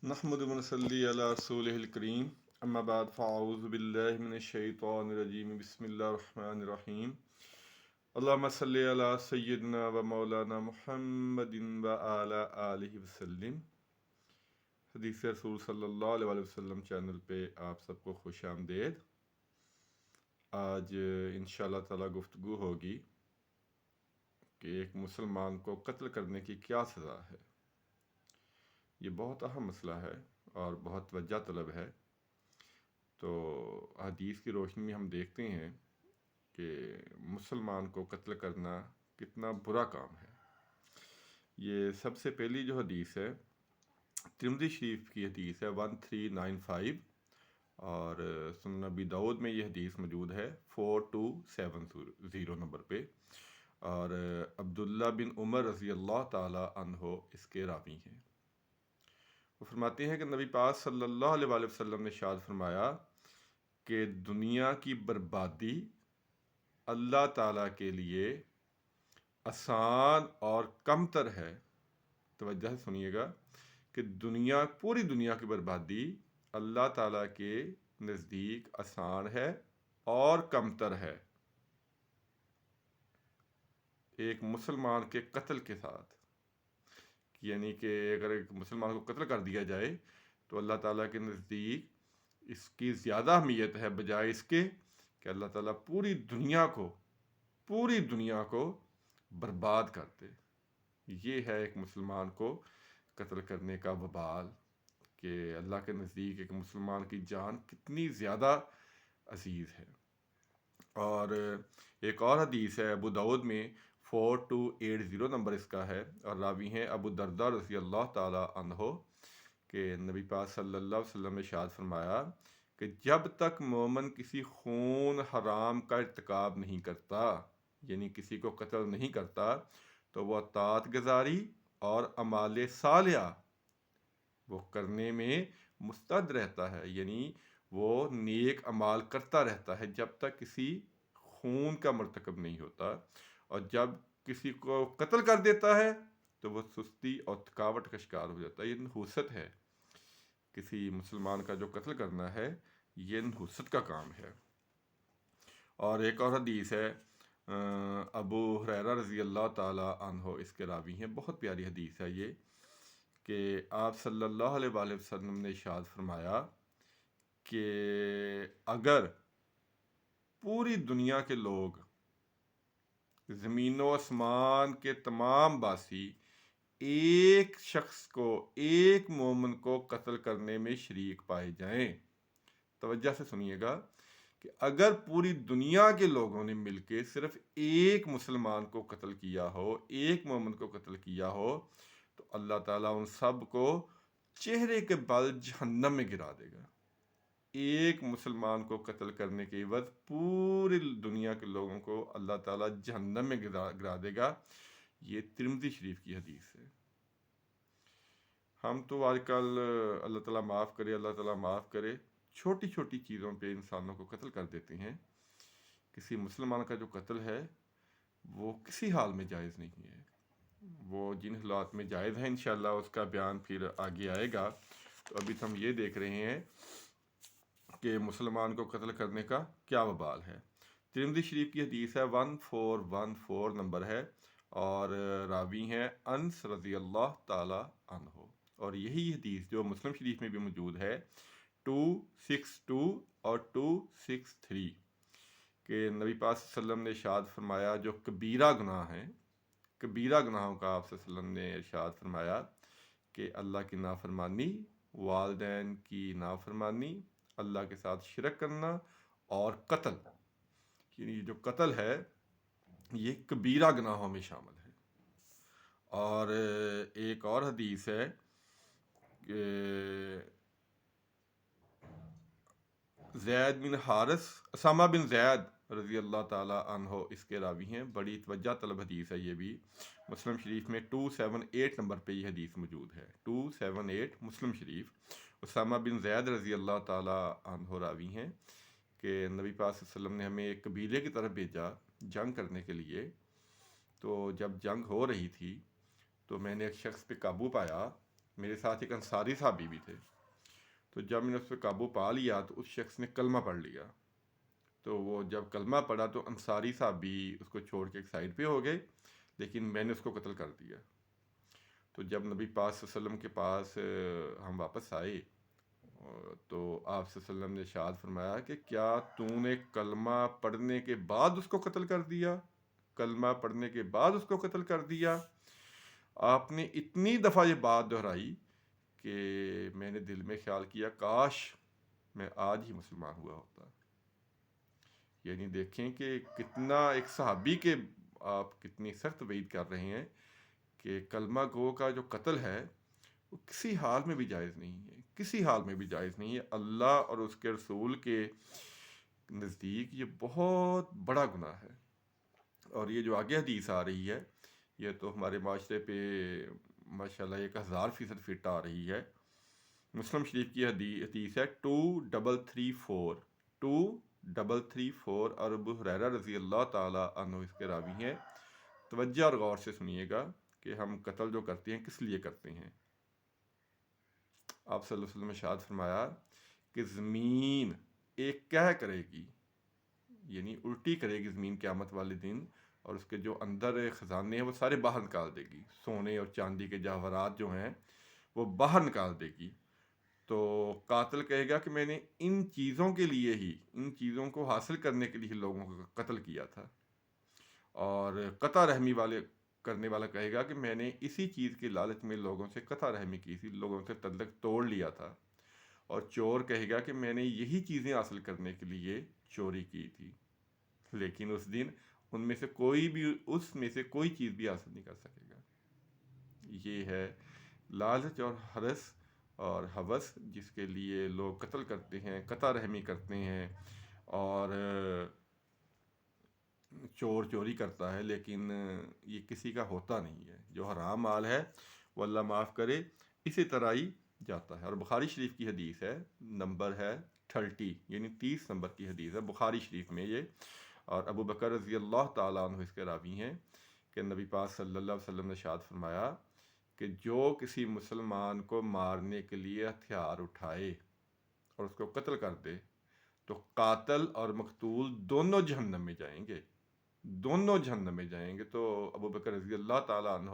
نحمد و نصلی علی رسولہ الکریم اما بعد فاعوذ باللہ من الشیطان الرجیم بسم اللہ الرحمن الرحیم اللہم صلی علی سیدنا و مولانا محمد و علی آلہ وسلم۔ حدیث رسول صلی اللہ علیہ وآلہ وسلم چینل پہ آپ سب کو خوش آمدید۔ آج انشاءاللہ تعالی گفتگو ہوگی کہ ایک مسلمان کو قتل کرنے کی کیا سزا ہے۔ یہ بہت اہم مسئلہ ہے اور بہت توجہ طلب ہے۔ تو حدیث کی روشنی میں ہم دیکھتے ہیں کہ مسلمان کو قتل کرنا کتنا برا کام ہے۔ یہ سب سے پہلی جو حدیث ہے ترمذی شریف کی حدیث ہے 1395 اور سنن ابی داؤد میں یہ حدیث موجود ہے 4270 نمبر پہ، اور عبداللہ بن عمر رضی اللہ تعالی عنہ اس کے راوی ہیں۔ وہ فرماتے ہیں کہ نبی پاک صلی اللہ علیہ وآلہ وسلم نے ارشاد فرمایا کہ دنیا کی بربادی اللہ تعالیٰ کے لیے آسان اور کم تر ہے۔ توجہ سے سنیے گا کہ پوری دنیا کی بربادی اللہ تعالیٰ کے نزدیک آسان ہے اور کم تر ہے ایک مسلمان کے قتل کے ساتھ۔ یعنی کہ اگر ایک مسلمان کو قتل کر دیا جائے تو اللہ تعالیٰ کے نزدیک اس کی زیادہ اہمیت ہے بجائے اس کے کہ اللہ تعالیٰ پوری دنیا کو برباد کر دے۔ یہ ہے ایک مسلمان کو قتل کرنے کا وبال، کہ اللہ کے نزدیک ایک مسلمان کی جان کتنی زیادہ عزیز ہے۔ اور ایک اور حدیث ہے ابو داؤد میں 4280 نمبر اس کا ہے، اور راوی ہیں ابو درداء رضی اللہ تعالی عنہ، کہ نبی پاک صلی اللہ علیہ وسلم نے ارشاد فرمایا کہ جب تک مومن کسی خون حرام کا ارتکاب نہیں کرتا، یعنی کسی کو قتل نہیں کرتا، تو وہ اطاعت گزاری اور اعمال صالحہ وہ کرنے میں مستعد رہتا ہے، یعنی وہ نیک اعمال کرتا رہتا ہے جب تک کسی خون کا مرتکب نہیں ہوتا، اور جب کسی کو قتل کر دیتا ہے تو وہ سستی اور تھکاوٹ کا شکار ہو جاتا ہے۔ یہ نحوست ہے، کسی مسلمان کا جو قتل کرنا ہے یہ نحوست کا کام ہے۔ اور ایک اور حدیث ہے ابو ہریرہ رضی اللہ تعالی عنہ اس کے راوی ہیں، بہت پیاری حدیث ہے یہ، کہ آپ صلی اللہ علیہ وآلہ وسلم نے ارشاد فرمایا کہ اگر پوری دنیا کے لوگ، زمین و آسمان کے تمام باسی، ایک شخص کو، ایک مومن کو قتل کرنے میں شریک پائے جائیں، توجہ سے سنیے گا کہ اگر پوری دنیا کے لوگوں نے مل کے صرف ایک مسلمان کو قتل کیا ہو، ایک مومن کو قتل کیا ہو، تو اللہ تعالیٰ ان سب کو چہرے کے بل جہنم میں گرا دے گا۔ ایک مسلمان کو قتل کرنے کے عوض پوری دنیا کے لوگوں کو اللہ تعالیٰ جہنم میں گرا دے گا۔ یہ ترمذی شریف کی حدیث ہے۔ ہم تو آج کل اللہ تعالیٰ معاف کرے چھوٹی چھوٹی چیزوں پہ انسانوں کو قتل کر دیتے ہیں۔ کسی مسلمان کا جو قتل ہے وہ کسی حال میں جائز نہیں ہے۔ وہ جن حالات میں جائز ہے انشاءاللہ اس کا بیان پھر آگے آئے گا۔ تو ابھی ہم یہ دیکھ رہے ہیں کہ مسلمان کو قتل کرنے کا کیا وبال ہے۔ ترمذی شریف کی حدیث ہے 1414 نمبر ہے، اور راوی ہیں انس رضی اللہ تعالی عنہ، اور یہی حدیث جو مسلم شریف میں بھی موجود ہے 262 اور 263، کہ نبی پاک صلی اللہ علیہ وسلم نے ارشاد فرمایا جو کبیرہ گناہ ہیں، کبیرہ گناہوں کا آپ صلی اللہ علیہ وسلم نے ارشاد فرمایا کہ اللہ کی نافرمانی، والدین کی نافرمانی، اللہ کے ساتھ شرک کرنا اور قتل، یعنی جو قتل ہے یہ کبیرہ گناہوں میں شامل ہے۔ اور ایک اور حدیث ہے کہ زید بن حارث، اسامہ بن زید رضی اللہ تعالی عنہ اس کے راوی ہیں، بڑی توجہ طلب حدیث ہے یہ بھی۔ مسلم شریف میں 278 نمبر پہ یہ حدیث موجود ہے، 278 مسلم شریف۔ اسامہ بن زید رضی اللہ تعالی عنہ راوی ہیں کہ نبی پاک صلی اللہ علیہ وسلم نے ہمیں ایک قبیلے کی طرف بھیجا جنگ کرنے کے لیے، تو جب جنگ ہو رہی تھی تو میں نے ایک شخص پہ قابو پایا، میرے ساتھ ایک انصاری صحابی بھی تھے. تو جب میں نے اس پہ قابو پا لیا تو اس شخص نے کلمہ پڑھ لیا. تو وہ جب کلمہ پڑھا تو انصاری صحابی اس کو چھوڑ کے ایک سائڈ پہ ہو گئے، لیکن میں نے اس کو قتل کر دیا. تو جب نبی پاک صلی اللہ علیہ وسلم کے پاس ہم واپس آئے تو آپ صلی اللہ علیہ وسلم نے ارشاد فرمایا کہ کیا تو نے کلمہ پڑھنے کے بعد اس کو قتل کر دیا؟ کلمہ پڑھنے کے بعد اس کو قتل کر دیا. آپ نے اتنی دفعہ یہ بات دہرائی کہ میں نے دل میں خیال کیا کاش میں آج ہی مسلمان ہوا ہوتا. یعنی دیکھیں کہ کتنا ایک صحابی کے آپ کتنی سخت وعید کر رہے ہیں کہ کلمہ گو کا جو قتل ہے وہ کسی حال میں بھی جائز نہیں ہے، کسی حال میں بھی جائز نہیں ہے. اللہ اور اس کے رسول کے نزدیک یہ بہت بڑا گناہ ہے. اور یہ جو آگے حدیث آ رہی ہے یہ تو ہمارے معاشرے پہ ماشاءاللہ 1000% فٹ آ رہی ہے. مسلم شریف کی حدیث ہے 2334 2334 اور ابو ہریرہ رضی اللہ تعالیٰ عنہ اس کے راوی ہیں. توجہ اور غور سے سنیے گا کہ ہم قتل جو کرتے ہیں کس لیے کرتے ہیں. آپ صلی اللہ علیہ وسلم نے ارشاد فرمایا کہ زمین ایک کہہ کرے گی، یعنی الٹی کرے گی زمین قیامت والے دن، اور اس کے جو اندر خزانے ہیں وہ سارے باہر نکال دے گی. سونے اور چاندی کے جواہرات جو ہیں وہ باہر نکال دے گی. تو قاتل کہے گا کہ میں نے ان چیزوں کے لیے ہی، ان چیزوں کو حاصل کرنے کے لیے لوگوں کو قتل کیا تھا. اور قطع رحمی والے کرنے والا کہے گا کہ میں نے اسی چیز کے لالچ میں لوگوں سے قطع رحمی کی تھی، لوگوں سے تعلق توڑ لیا تھا. اور چور کہے گا کہ میں نے یہی چیزیں حاصل کرنے کے لیے چوری کی تھی. لیکن اس دن ان میں سے کوئی چیز بھی حاصل نہیں کر سکے گا. یہ ہے لالچ اور حرص اور ہوس جس کے لیے لوگ قتل کرتے ہیں، قطع رحمی کرتے ہیں. اور چور چوری کرتا ہے لیکن یہ کسی کا ہوتا نہیں ہے. جو حرام مال ہے وہ اللہ معاف کرے اسی طرح ہی جاتا ہے. اور بخاری شریف کی حدیث ہے، نمبر ہے 30، یعنی 30 نمبر کی حدیث ہے بخاری شریف میں یہ. اور ابو بکر رضی اللہ تعالیٰ عنہ اس کے راوی ہیں کہ نبی پاک صلی اللہ علیہ وسلم نے ارشاد فرمایا کہ جو کسی مسلمان کو مارنے کے لیے ہتھیار اٹھائے اور اس کو قتل کر دے تو قاتل اور مقتول دونوں جہنم میں جائیں گے، دونوں جہنم میں جائیں گے. تو ابو بکر رضی اللہ تعالیٰ عنہ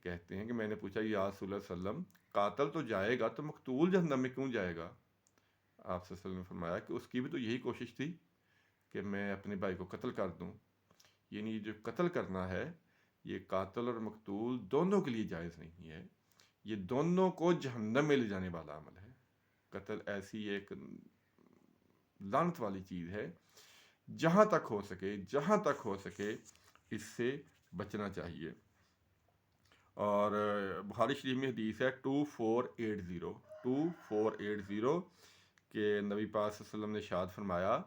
کہتے ہیں کہ میں نے پوچھا یا رسول اللہ صلی اللہ علیہ وسلم قاتل تو جائے گا تو مقتول جہنم میں کیوں جائے گا؟ آپ صلی اللہ علیہ وسلم نے فرمایا کہ اس کی بھی تو یہی کوشش تھی کہ میں اپنے بھائی کو قتل کر دوں. یعنی جو قتل کرنا ہے یہ قاتل اور مقتول دونوں کے لیے جائز نہیں ہے، یہ دونوں کو جہنم میں لے جانے والا عمل ہے. قتل ایسی ایک لعنت والی چیز ہے، جہاں تک ہو سکے اس سے بچنا چاہیے. اور بخاری شریف میں حدیث ہے 2480 کہ نبی پاک صلی اللہ علیہ وسلم نے ارشاد فرمایا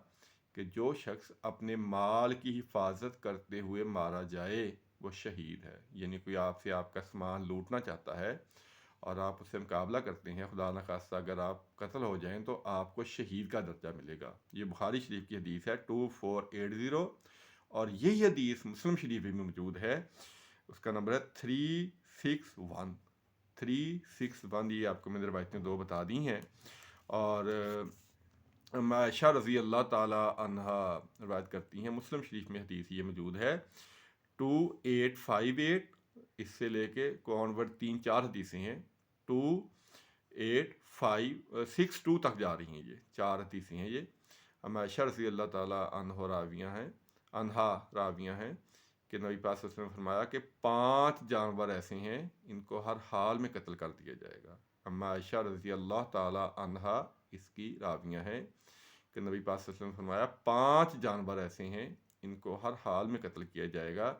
کہ جو شخص اپنے مال کی حفاظت کرتے ہوئے مارا جائے وہ شہید ہے. یعنی کوئی آپ سے آپ کا سامان لوٹنا چاہتا ہے اور آپ اس سے مقابلہ کرتے ہیں، خدا نخواستہ اگر آپ قتل ہو جائیں تو آپ کو شہید کا درجہ ملے گا. یہ بخاری شریف کی حدیث ہے 2480. اور یہی حدیث مسلم شریف میں موجود ہے، اس کا نمبر ہے 361. یہ آپ کو میں نے روایتیں 2 بتا دی ہیں. اور عائشہ رضی اللہ تعالیٰ عنہا روایت کرتی ہیں، مسلم شریف میں حدیث یہ موجود ہے 2858. اس سے لے کے کونورٹ 3-4 حدیثیں ہیں 2862 تک جا رہی ہیں. یہ 4 حدیثیں ہیں. یہ عائشہ رضی اللہ تعالیٰ عنہا راویاں ہیں کہ نبی پاک صلی اللہ علیہ وسلم نے فرمایا کہ 5 جانور ایسے ہیں ان کو ہر حال میں قتل کر دیا جائے گا. عائشہ رضی اللہ تعالیٰ عنہا اس کی راویاں ہیں کہ نبی پاک صلی اللہ علیہ وسلم نے فرمایا 5 جانور ایسے ہیں ان کو ہر حال میں قتل کیا جائے گا: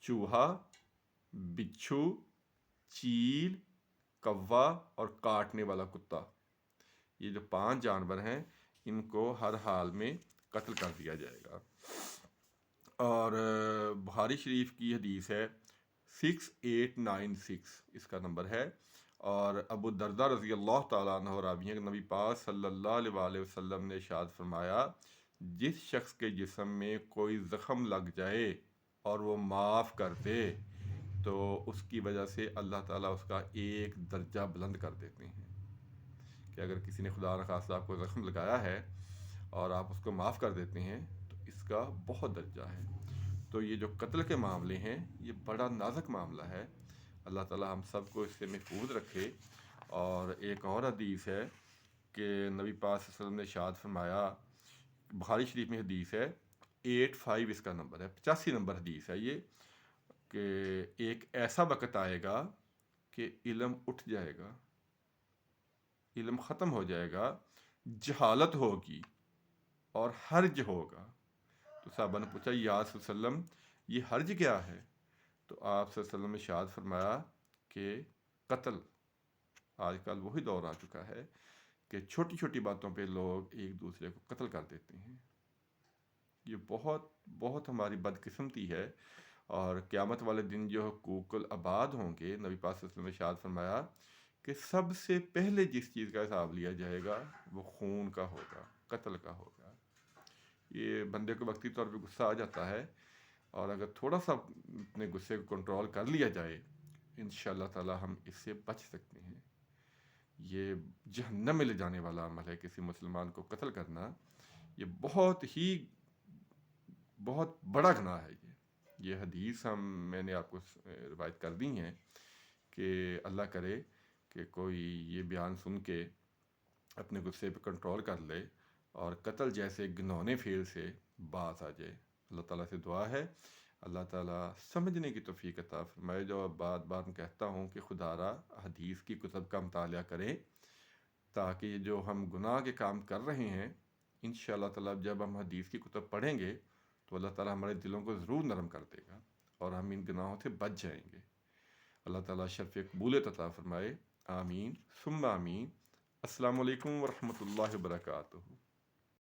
چوہا، بچھو، چیل، کوا اور کاٹنے والا کتا. یہ جو 5 جانور ہیں ان کو ہر حال میں قتل کر دیا جائے گا. اور بخاری شریف کی حدیث ہے 6896، اس کا نمبر ہے. اور ابو الدرداء رضی اللہ تعالیٰ عنہ راوی ہیں کہ نبی پاک صلی اللہ علیہ وسلم نے ارشاد فرمایا جس شخص کے جسم میں کوئی زخم لگ جائے اور وہ معاف کر دے تو تو اس کی وجہ سے اللہ تعالیٰ اس کا ایک درجہ بلند کر دیتے ہیں کہ اگر کسی نے خدا نخواستہ آپ کو زخم لگایا ہے اور آپ اس کو معاف کر دیتے ہیں تو اس کا بہت درجہ ہے. تو یہ جو قتل کے معاملے ہیں یہ بڑا نازک معاملہ ہے. اللہ تعالیٰ ہم سب کو اس سے محفوظ رکھے. اور ایک اور حدیث ہے کہ نبی پاک صلی اللہ علیہ وسلم نے ارشاد فرمایا، بخاری شریف میں حدیث ہے، 85 اس کا نمبر ہے، 85 نمبر حدیث ہے یہ، کہ ایک ایسا وقت آئے گا کہ علم اٹھ جائے گا، علم ختم ہو جائے گا، جہالت ہوگی اور حرج ہوگا. تو صحابہ نے پوچھا یا رسول اللہ علیہ وسلم یہ حرج کیا ہے؟ تو آپ صلی اللہ علیہ وسلم نے ارشاد فرمایا کہ قتل. آج کل وہی دور آ چکا ہے کہ چھوٹی چھوٹی باتوں پہ لوگ ایک دوسرے کو قتل کر دیتے ہیں. یہ بہت بہت ہماری بدقسمتی ہے. اور قیامت والے دن جو حقوق العباد ہوں گے، نبی پاک صلی اللہ علیہ وسلم نے ارشاد فرمایا کہ سب سے پہلے جس چیز کا حساب لیا جائے گا وہ خون کا ہوگا، قتل کا ہوگا. یہ بندے کو وقتی طور پہ غصہ آ جاتا ہے، اور اگر تھوڑا سا اپنے غصے کو کنٹرول کر لیا جائے انشاءاللہ تعالی ہم اس سے بچ سکتے ہیں. یہ جہنم میں لے جانے والا عمل ہے کسی مسلمان کو قتل کرنا. یہ بہت بڑا گناہ ہے. یہ حدیث میں نے آپ کو روایت کر دی ہیں کہ اللہ کرے کہ کوئی یہ بیان سن کے اپنے غصے پہ کنٹرول کر لے اور قتل جیسے گنونے فعل سے باز آ جائے. اللہ تعالیٰ سے دعا ہے اللہ تعالیٰ سمجھنے کی توفیق عطا فرمائے. جو بات بات میں کہتا ہوں کہ خدا را حدیث کی کتب کا مطالعہ کریں تاکہ جو ہم گناہ کے کام کر رہے ہیں انشاءاللہ تعالیٰ جب ہم حدیث کی کتب پڑھیں گے تو اللہ تعالیٰ ہمارے دلوں کو ضرور نرم کر دے گا اور ہم ان گناہوں سے بچ جائیں گے. اللہ تعالیٰ شرف قبولیت عطا فرمائے. آمین ثم آمین. السلام علیکم ورحمۃ اللہ وبرکاتہ.